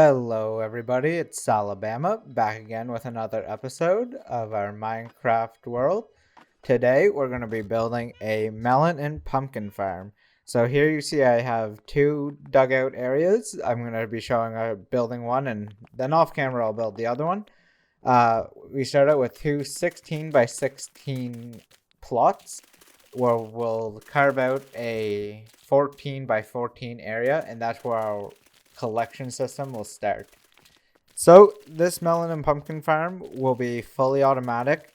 Hello, everybody. It's Salabama back again with another episode of our Minecraft world. Today, we're going to be building a melon and pumpkin farm. So here you see I have two dugout areas. I'm going to be showing building one, and then off camera I'll build the other one. We start out with two 16 by 16 plots where we'll carve out a 14 by 14 area, and that's where our collection system will start. So this melon and pumpkin farm will be fully automatic.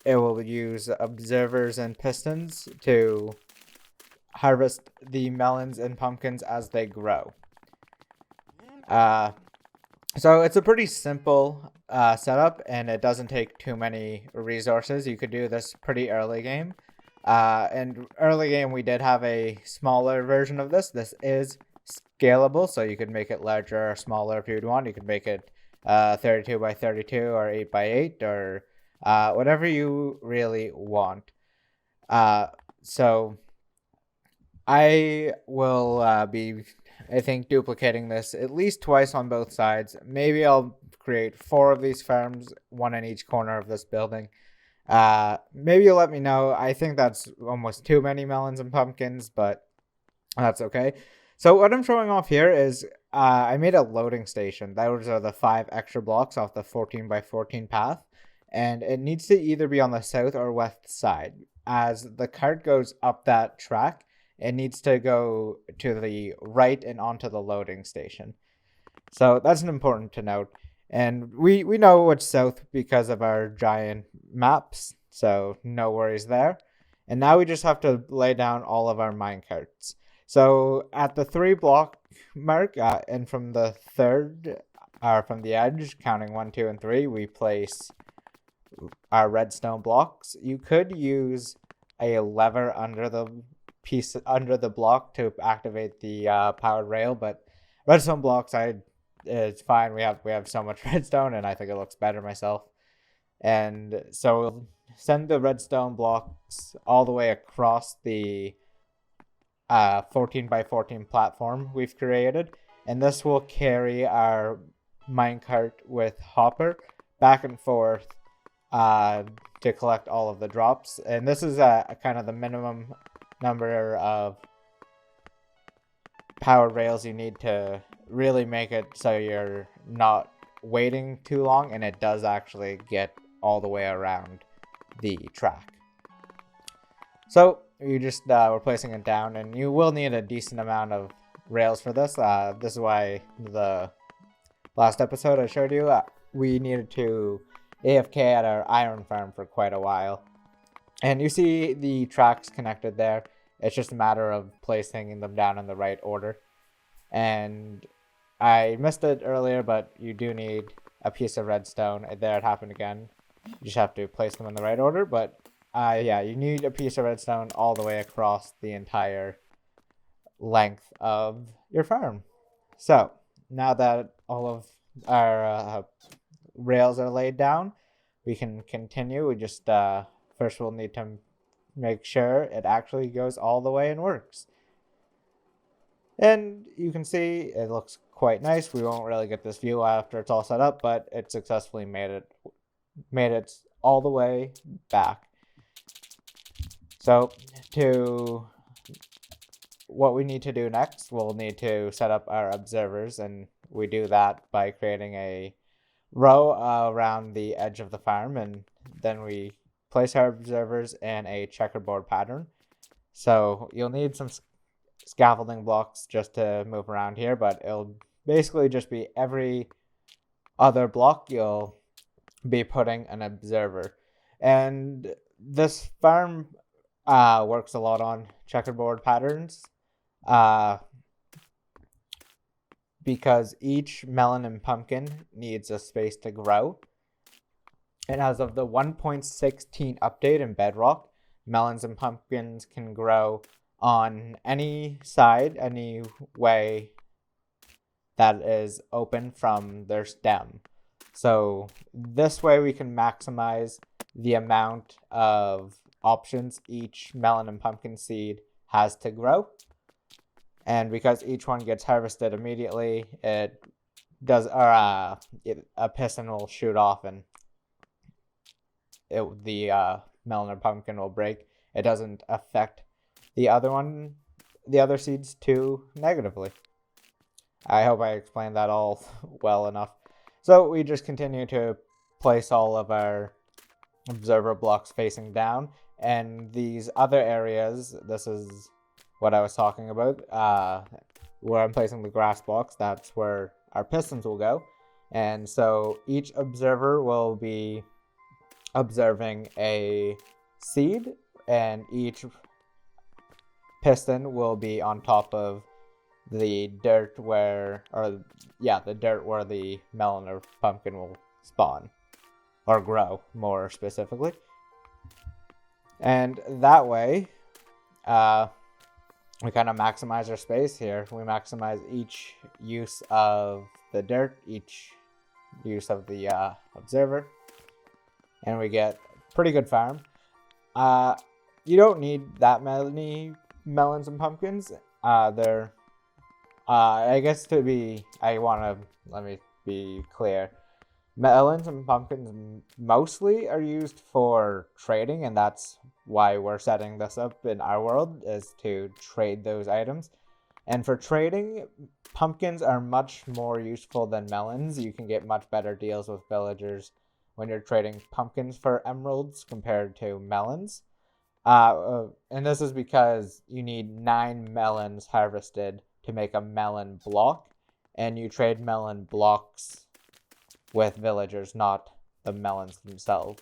It will use observers and pistons to harvest the melons and pumpkins as they grow. So it's a pretty simple setup, and it doesn't take too many resources. You could do this pretty early game. And early game, we did have a smaller version of this. This is scalable, so you could make it larger or smaller if you'd want. You could make it 32 by 32 or 8 by 8 or whatever you really want. So I will be, I think, duplicating this at least twice on both sides. Maybe I'll create 4 of these farms, one in each corner of this building. Maybe you'll let me know. I think that's almost too many melons and pumpkins, but that's okay. So what I'm showing off here is I made a loading station. Those are the 5 extra blocks off the 14 by 14 path. And it needs to either be on the south or west side. As the cart goes up that track, it needs to go to the right and onto the loading station. So that's important to note. And we know it's south because of our giant maps. So no worries there. And now we just have to lay down all of our mine carts. So at the 3 block mark, and from the third, or from the edge, counting 1, 2, and 3, we place our redstone blocks. You could use a lever under the block to activate the powered rail, but redstone blocks, it's fine. We have so much redstone, and I think it looks better myself. And so we'll send the redstone blocks all the way across the 14 by 14 platform we've created, and this will carry our minecart with hopper back and forth to collect all of the drops. And this is a kind of the minimum number of power rails you need to really make it so you're not waiting too long, and it does actually get all the way around the track. So you just we're placing it down, and you will need a decent amount of rails for this. This is why the last episode I showed you, we needed to AFK at our iron farm for quite a while. And you see the tracks connected there. It's just a matter of placing them down in the right order. And I missed it earlier, but you do need a piece of redstone. There, it happened again. You just have to place them in the right order, but yeah, you need a piece of redstone all the way across the entire length of your farm. So now that all of our rails are laid down, we can continue. We just first we'll need to make sure it actually goes all the way and works. And you can see it looks quite nice. We won't really get this view after it's all set up, but it successfully made it all the way back. So what we need to do next, we'll need to set up our observers, and we do that by creating a row around the edge of the farm, and then we place our observers in a checkerboard pattern. So you'll need some scaffolding blocks just to move around here, but it'll basically just be every other block you'll be putting an observer. And this farm works a lot on checkerboard patterns because each melon and pumpkin needs a space to grow. And as of the 1.16 update in Bedrock, melons and pumpkins can grow on any side, any way that is open from their stem. So this way we can maximize the amount of options each melon and pumpkin seed has to grow. And because each one gets harvested immediately, it a piston will shoot off and the melon or pumpkin will break. It doesn't affect the the other seeds too negatively. I hope I explained that all well enough. So we just continue to place all of our observer blocks facing down, and these other areas, this is what I was talking about, where I'm placing the grass blocks, that's where our pistons will go. And so each observer will be observing a seed, and each piston will be on top of the dirt the dirt where the melon or pumpkin will spawn or grow, more specifically. And that way, we kind of maximize our space here. We maximize each use of the dirt, each use of the observer, and we get pretty good farm. You don't need that many melons and pumpkins. They're I guess let me be clear. Melons and pumpkins mostly are used for trading, and that's why we're setting this up in our world, is to trade those items. And for trading, pumpkins are much more useful than melons. You can get much better deals with villagers when you're trading pumpkins for emeralds compared to melons. And this is because you need 9 melons harvested to make a melon block, and you trade melon blocks with villagers, not the melons themselves.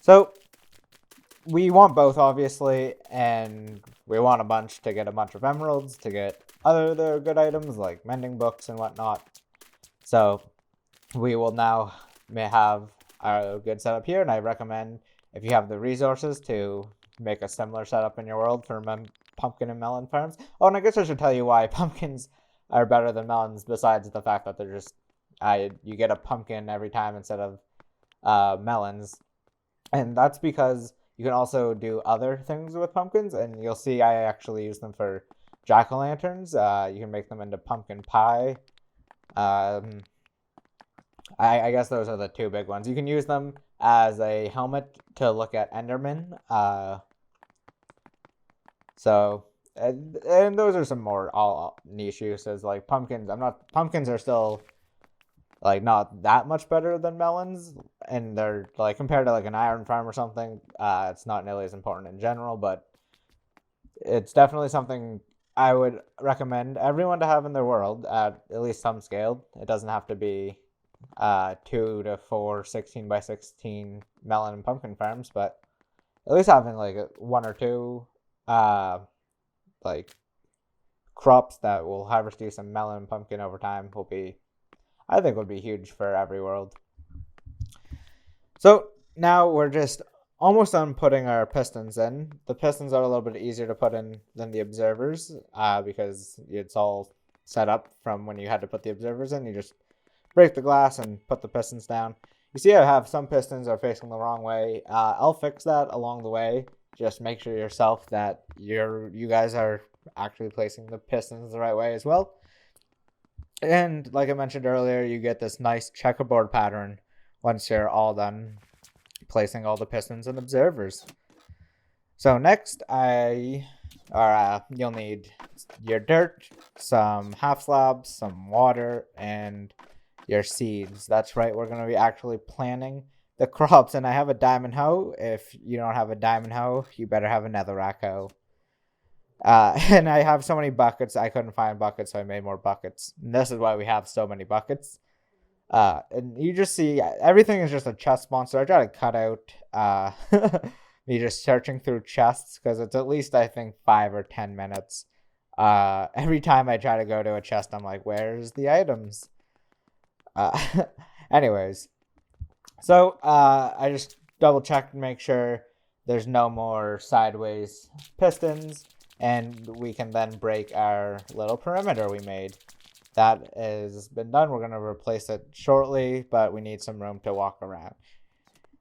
So we want both, obviously, and we want a bunch to get a bunch of emeralds, to get other good items like mending books and whatnot. So we will now may have a good setup here, and I recommend, if you have the resources, to make a similar setup in your world for pumpkin and melon farms. Oh, and I guess I should tell you why pumpkins are better than melons, besides the fact that they're just you get a pumpkin every time instead of melons. And that's because you can also do other things with pumpkins, and you'll see I actually use them for jack-o'-lanterns. You can make them into pumpkin pie. I guess those are the two big ones. You can use them as a helmet to look at Endermen. And those are some more all niche uses. Like pumpkins are still like not that much better than melons, and they're like, compared to like an iron farm or something, it's not nearly as important in general, but it's definitely something I would recommend everyone to have in their world at least some scale. It doesn't have to be 2 to 4 16 by 16 melon and pumpkin farms, but at least having like 1 or 2 like crops that will harvest you some melon and pumpkin over time would be huge for every world. So now we're just almost done putting our pistons in. The pistons are a little bit easier to put in than the observers, because it's all set up from when you had to put the observers in. You just break the glass and put the pistons down. You see I have some pistons are facing the wrong way. I'll fix that along the way. Just make sure yourself that you guys are actually placing the pistons the right way as well. And like I mentioned earlier, you get this nice checkerboard pattern once you're all done placing all the pistons and observers. So next, you'll need your dirt, some half slabs, some water, and your seeds. That's right, we're going to be actually planting the crops. And I have a diamond hoe. If you don't have a diamond hoe, you better have a netherrack hoe. And I have so many buckets, I couldn't find buckets, so I made more buckets. And this is why we have so many buckets. And you just see everything is just a chest monster. I try to cut out me just searching through chests, because it's at least, I think, 5 or 10 minutes. Every time I try to go to a chest, I'm like, where's the items? Anyways, so I just double checked and make sure there's no more sideways pistons, and we can then break our little perimeter we made. That has been done. We're going to replace it shortly, but we need some room to walk around.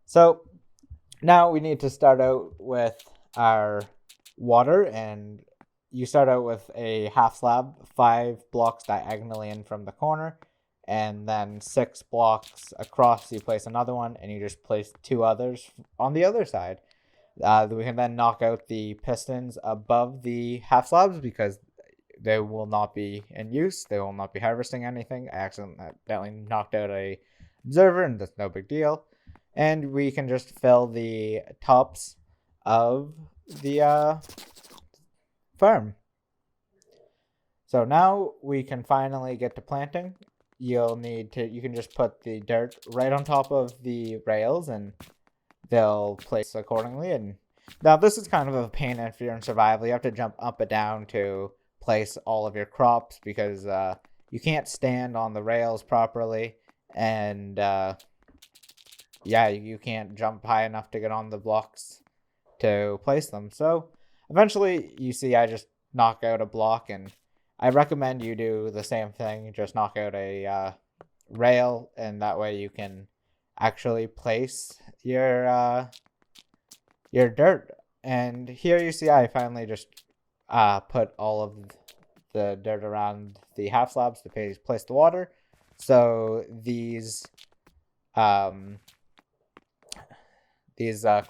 So now we need to start out with our water, and you start out with a half slab, 5 blocks diagonally in from the corner, and then 6 blocks across. You place another one, and you just place 2 others on the other side. We can then knock out the pistons above the half slabs because they will not be in use. They will not be harvesting anything. I accidentally knocked out a observer, and that's no big deal. And we can just fill the tops of the farm. So now we can finally get to planting. You can just put the dirt right on top of the rails and they'll place accordingly. And now this is kind of a pain if you're in survival. You have to jump up and down to place all of your crops because you can't stand on the rails properly. And yeah, you can't jump high enough to get on the blocks to place them. So eventually you see I just knock out a block, and I recommend you do the same thing. Just knock out a rail, and that way you can actually place your dirt. And here you see I finally just put all of the dirt around the half slabs to place the water, so these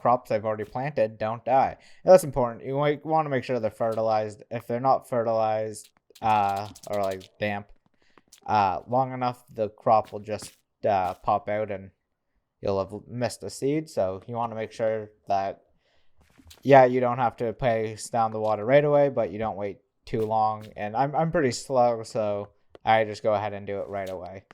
crops I've already planted don't die. And that's important. You want to make sure they're fertilized. If they're not fertilized or like damp long enough, the crop will just pop out and you'll have missed a seed. So you want to make sure that, yeah, you don't have to place down the water right away, but you don't wait too long. And I'm pretty slow, so I just go ahead and do it right away.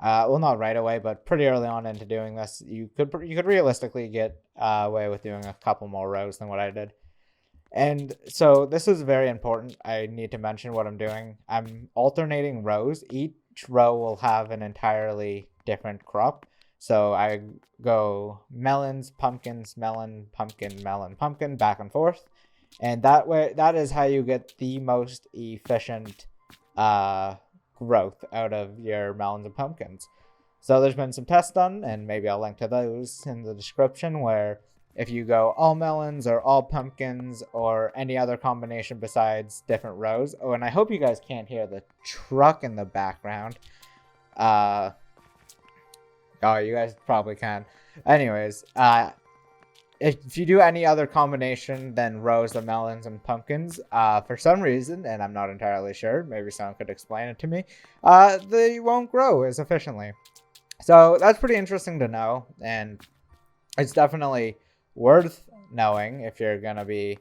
Well, not right away, but pretty early on into doing this. You could realistically get away with doing a couple more rows than what I did. And so this is very important. I need to mention what I'm doing. I'm alternating rows. Each row will have an entirely different crop. So I go melons, pumpkins, melon, pumpkin, back and forth. And that is how you get the most efficient growth out of your melons and pumpkins. So there's been some tests done, and maybe I'll link to those in the description, where if you go all melons or all pumpkins or any other combination besides different rows. Oh, and I hope you guys can't hear the truck in the background. Oh, you guys probably can. Anyways, if you do any other combination than rows of melons and pumpkins, for some reason, and I'm not entirely sure, maybe someone could explain it to me, they won't grow as efficiently. So that's pretty interesting to know, and it's definitely worth knowing if you're going to be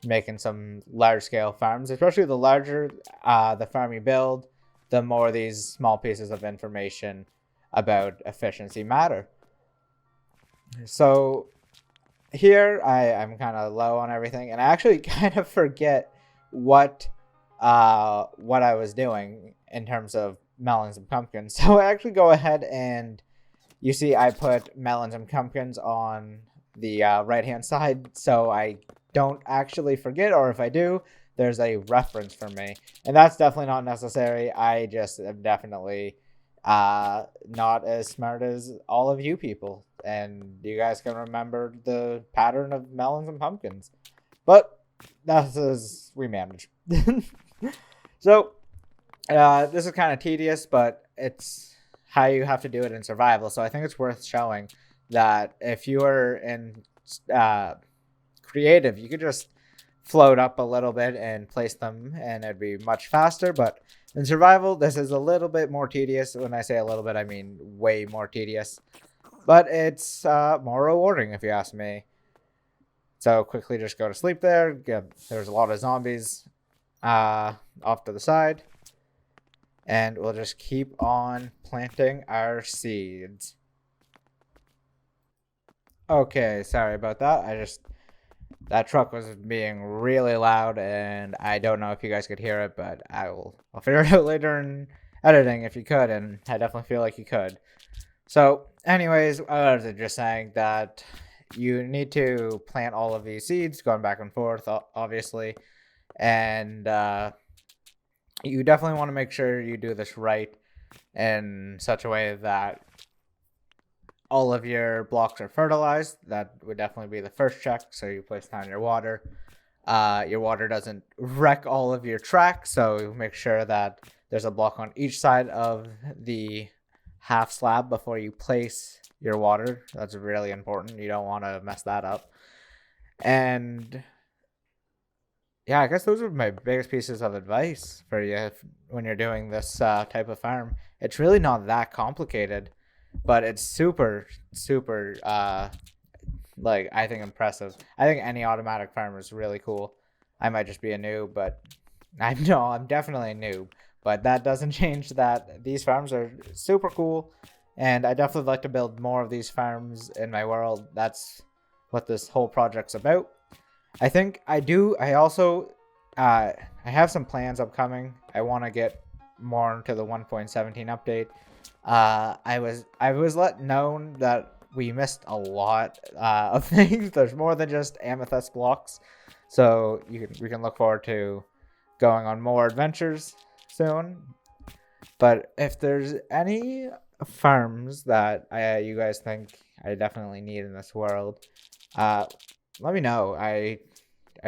making some large-scale farms, especially the larger the farm you build, the more these small pieces of information about efficiency matter. So here I'm kind of low on everything, and I actually kind of forget what I was doing in terms of melons and pumpkins. So I actually go ahead and you see I put melons and pumpkins on the right hand side, so I don't actually forget, or if I do, there's a reference for me, and that's definitely not necessary. I just am definitely not as smart as all of you people, and you guys can remember the pattern of melons and pumpkins, but that's as we manage. So this is kind of tedious, but it's how you have to do it in survival. So I think it's worth showing that if you are in creative, you could just float up a little bit and place them, and it'd be much faster. But in survival, this is a little bit more tedious. When I say a little bit, I mean way more tedious. But it's more rewarding, if you ask me. So quickly just go to sleep there. There's a lot of zombies off to the side. And we'll just keep on planting our seeds. Okay, sorry about that. That truck was being really loud, and I don't know if you guys could hear it, but I'll figure it out later in editing if you could, and I definitely feel like you could. So, anyways, I was just saying that you need to plant all of these seeds, going back and forth, obviously, and you definitely want to make sure you do this right in such a way that all of your blocks are fertilized. That would definitely be the first check. So you place down your water. your water doesn't wreck all of your tracks. So make sure that there's a block on each side of the half slab before you place your water. That's really important. You don't want to mess that up. And yeah, I guess those are my biggest pieces of advice for you when you're doing this type of farm. It's really not that complicated, but it's super, super, like, I think impressive. I think any automatic farmer is really cool. I might just be a noob, but I'm definitely a noob. But that doesn't change that these farms are super cool, and I definitely like to build more of these farms in my world. That's what this whole project's about. I think I do. I also, I have some plans upcoming. I want to get more into the 1.17 update. I was let known that we missed a lot of things. There's more than just amethyst blocks, so we can look forward to going on more adventures soon. But if there's any farms that you guys think I definitely need in this world, uh, let me know. I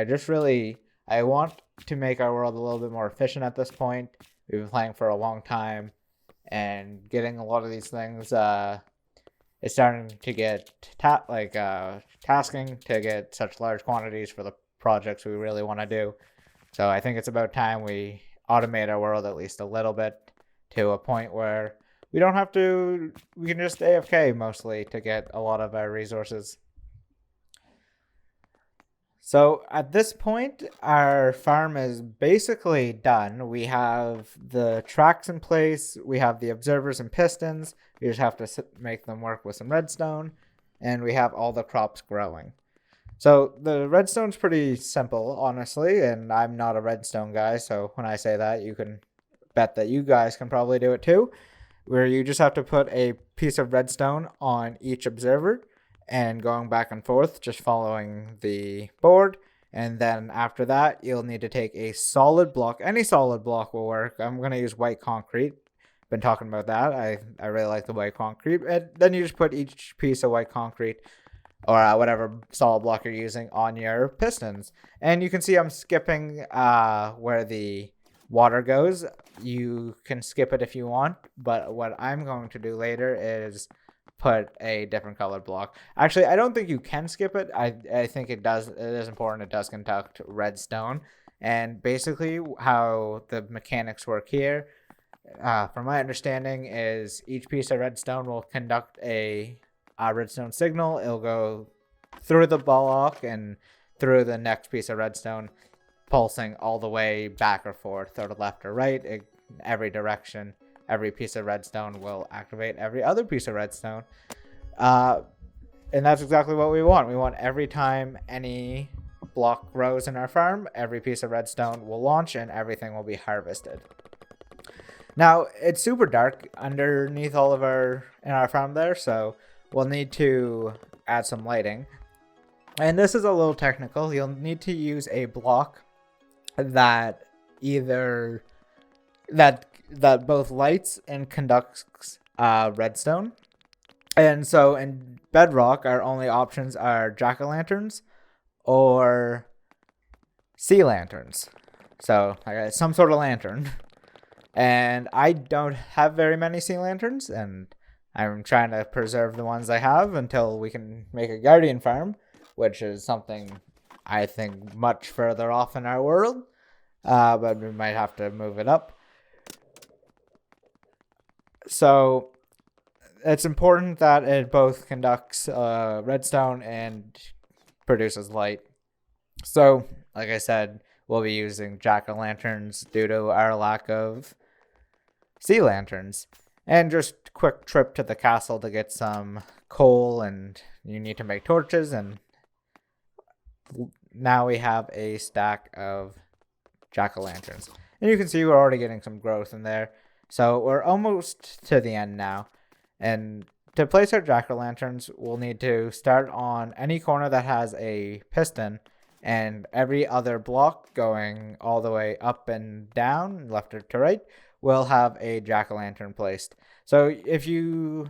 just really I want to make our world a little bit more efficient at this point. We've been playing for a long time, and getting a lot of these things is starting to get tasking to get such large quantities for the projects we really want to do. So I think it's about time we automate our world at least a little bit to a point where we don't have to. We can just AFK mostly to get a lot of our resources. So at this point, our farm is basically done. We have the tracks in place. We have the observers and pistons. We just have to make them work with some redstone. And we have all the crops growing. So the redstone's pretty simple, honestly. And I'm not a redstone guy. So when I say that, you can bet that you guys can probably do it too. Where you just have to put a piece of redstone on each observer and going back and forth, just following the board. And then after that, you'll need to take a solid block. Any solid block will work. I'm going to use white concrete. Been talking about that. I really like the white concrete. And then you just put each piece of white concrete or whatever solid block you're using on your pistons. And you can see I'm skipping where the water goes. You can skip it if you want. But what I'm going to do later is put a different colored block. Actually, I don't think you can skip it. I think it is important. It does conduct redstone. And basically how the mechanics work here, from my understanding, is each piece of redstone will conduct a redstone signal. It'll go through the block and through the next piece of redstone, pulsing all the way back or forth or left or right in every direction. Every piece of redstone will activate every other piece of redstone. And that's exactly what we want. We want every time any block grows in our farm, every piece of redstone will launch and everything will be harvested. Now, it's super dark underneath all of in our farm there, so we'll need to add some lighting. And this is a little technical. You'll need to use a block that either that both lights and conducts redstone. And so in Bedrock, our only options are jack-o'-lanterns or sea lanterns. So I got some sort of lantern. And I don't have very many sea lanterns, and I'm trying to preserve the ones I have until we can make a guardian farm, which is something I think much further off in our world. But we might have to move it up. So it's important that it both conducts redstone and produces light. So, like I said, we'll be using jack-o'-lanterns due to our lack of sea lanterns. And just quick trip to the castle to get some coal, and you need to make torches, and now we have a stack of jack-o'-lanterns. And you can see we're already getting some growth in there. So we're almost to the end now. And to place our jack-o'-lanterns, we'll need to start on any corner that has a piston, and every other block going all the way up and down, left or to right, will have a jack-o'-lantern placed. So if you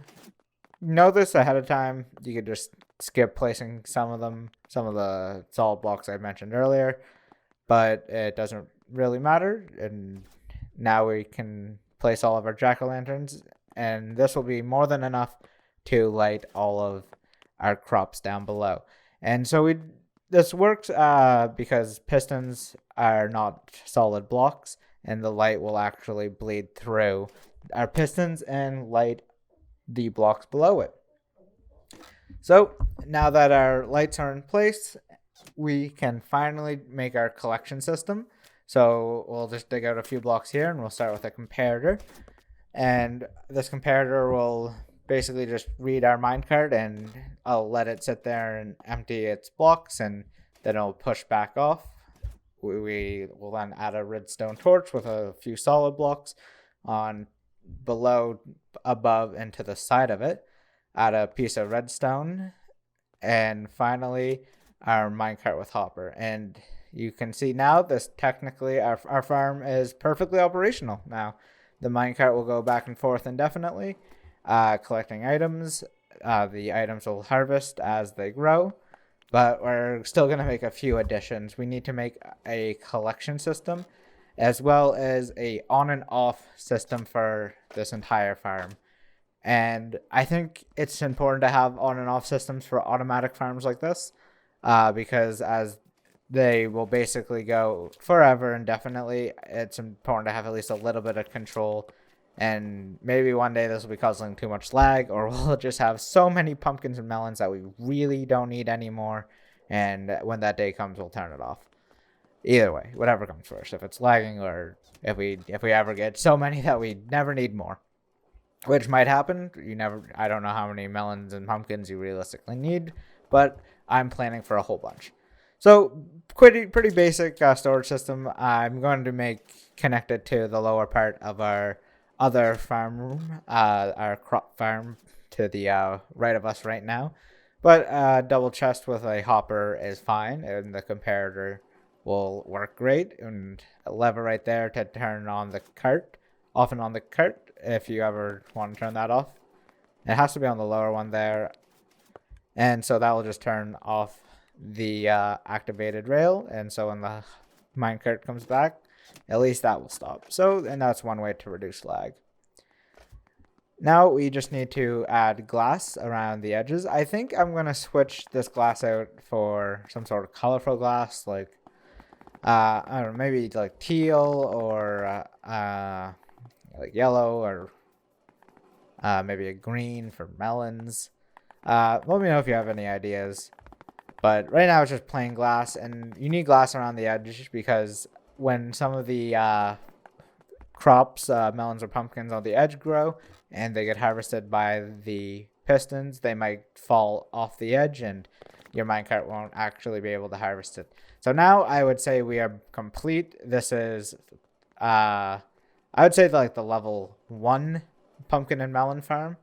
know this ahead of time, you could just skip placing some of the solid blocks I mentioned earlier. but it doesn't really matter. And now we can place all of our jack-o'-lanterns, and this will be more than enough to light all of our crops down below. And so this works because pistons are not solid blocks, and the light will actually bleed through our pistons and light the blocks below it. So now that our lights are in place, we can finally make our collection system. So we'll just dig out a few blocks here, and we'll start with a comparator. And this comparator will basically just read our minecart, and I'll let it sit there and empty its blocks, and then it'll push back off. We will then add a redstone torch with a few solid blocks on below, above, and to the side of it. Add a piece of redstone, and finally our minecart with hopper. And you can see now this technically our farm is perfectly operational now. The minecart will go back and forth indefinitely, collecting items. The items will harvest as they grow, but we're still going to make a few additions. We need to make a collection system as well as a on and off system for this entire farm. And I think it's important to have on and off systems for automatic farms like this, because as they will basically go forever indefinitely, it's important to have at least a little bit of control. And maybe one day this will be causing too much lag, or we'll just have so many pumpkins and melons that we really don't need anymore. And when that day comes, we'll turn it off. Either way, whatever comes first, if it's lagging or if we ever get so many that we never need more, which might happen. I don't know how many melons and pumpkins you realistically need, but I'm planning for a whole bunch. So pretty basic storage system. I'm going to make connected to the lower part of our other farm room, our crop farm to the right of us right now. But double chest with a hopper is fine, and the comparator will work great. And a lever right there to turn on the cart, off and on the cart, if you ever want to turn that off. It has to be on the lower one there. And so that will just turn off the activated rail. And so when the minecart comes back, at least that will stop. And that's one way to reduce lag. Now we just need to add glass around the edges. I think I'm going to switch this glass out for some sort of colorful glass, like, I don't know, maybe like teal or like yellow, or maybe a green for melons. Let me know if you have any ideas. But right now it's just plain glass, and you need glass around the edge because when some of the crops, melons or pumpkins on the edge grow and they get harvested by the pistons, they might fall off the edge and your minecart won't actually be able to harvest it. So now I would say we are complete. This is, I would say like the level 1 pumpkin and melon farm.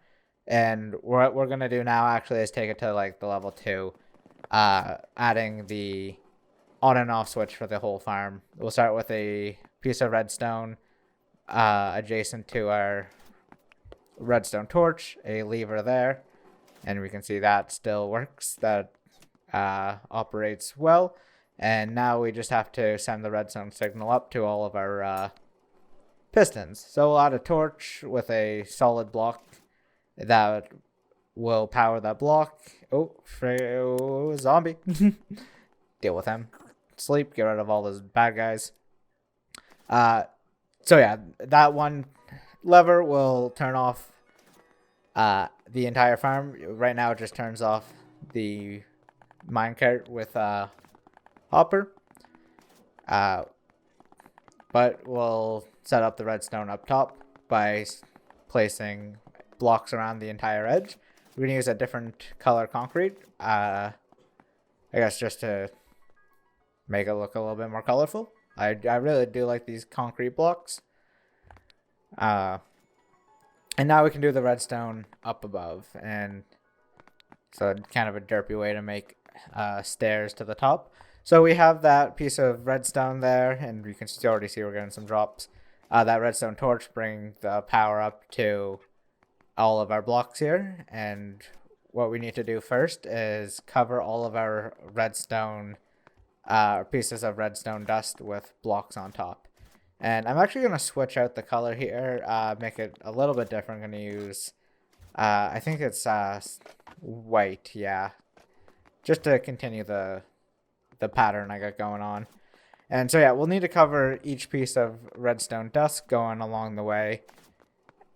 And what we're going to do now actually is take it to like the level 2, adding the on and off switch for the whole farm. We'll start with a piece of redstone adjacent to our redstone torch, a lever there, and we can see that still works. That operates well. And now we just have to send the redstone signal up to all of our pistons. So we'll add a torch with a solid block that will power that block. Oh, zombie. Deal with him. Sleep, get rid of all those bad guys. So yeah, that one lever will turn off the entire farm. Right now it just turns off the minecart with hopper. But we'll set up the redstone up top by placing blocks around the entire edge. We're going to use a different color concrete, I guess just to make it look a little bit more colorful. I really do like these concrete blocks. And now we can do the redstone up above. And so kind of a derpy way to make stairs to the top. So we have that piece of redstone there, and you can already see we're getting some drops. That redstone torch brings the power up to all of our blocks here. And what we need to do first is cover all of our redstone pieces of redstone dust with blocks on top. And I'm actually going to switch out the color here, make it a little bit different. I'm going to use, I think it's white, yeah, just to continue the pattern I got going on. And so yeah, we'll need to cover each piece of redstone dust going along the way,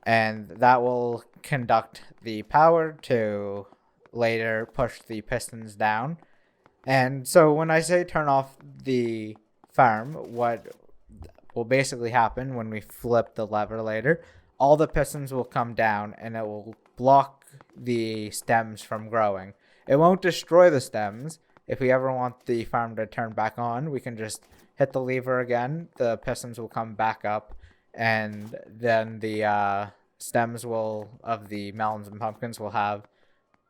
and that will conduct the power to later push the pistons down. And so when I say turn off the farm, what will basically happen when we flip the lever later, all the pistons will come down and it will block the stems from growing. It won't destroy the stems. If we ever want the farm to turn back on, we can just hit the lever again. The pistons will come back up, and then the stems of the melons and pumpkins will have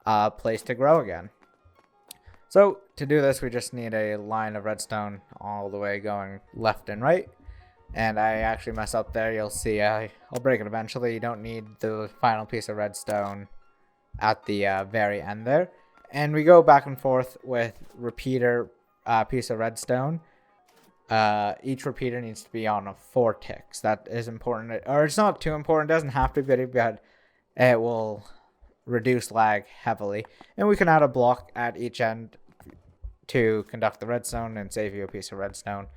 a place to grow again. So to do this, we just need a line of redstone all the way going left and right. And I actually mess up there. You'll see I'll break it eventually. You don't need the final piece of redstone at the very end there. And we go back and forth with repeater piece of redstone. Each repeater needs to be on 4 ticks. That is important. Or it's not too important. It doesn't have to be, but it will reduce lag heavily. And we can add a block at each end to conduct the redstone and save you a piece of redstone.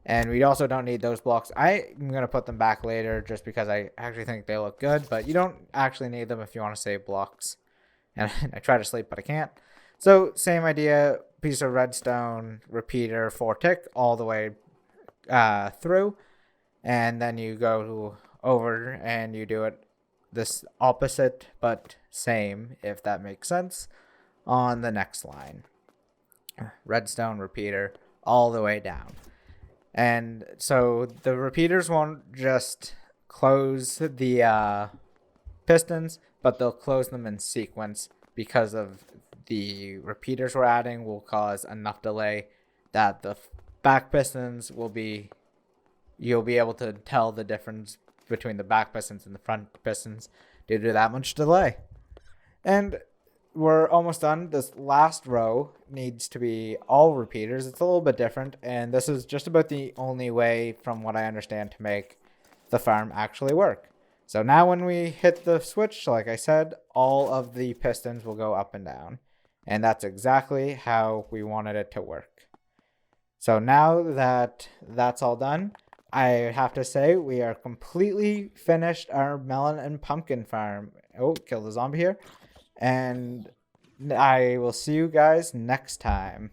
And we also don't need those blocks. I'm going to put them back later just because I actually think they look good, but you don't actually need them if you want to save blocks. And I try to sleep, but I can't. So same idea, piece of redstone, repeater, 4 tick all the way through. And then you go over and you do it this opposite but same, if that makes sense, on the next line. Redstone, repeater, all the way down. And so the repeaters won't just close the pistons, but they'll close them in sequence because of the repeaters we're adding will cause enough delay that the back pistons you'll be able to tell the difference between the back pistons and the front pistons due to that much delay. And we're almost done. This last row needs to be all repeaters. It's a little bit different, and this is just about the only way, from what I understand, to make the farm actually work. So now when we hit the switch, like I said, all of the pistons will go up and down. And that's exactly how we wanted it to work. So now that that's all done, I have to say we are completely finished our melon and pumpkin farm. Oh, kill the zombie here. And I will see you guys next time.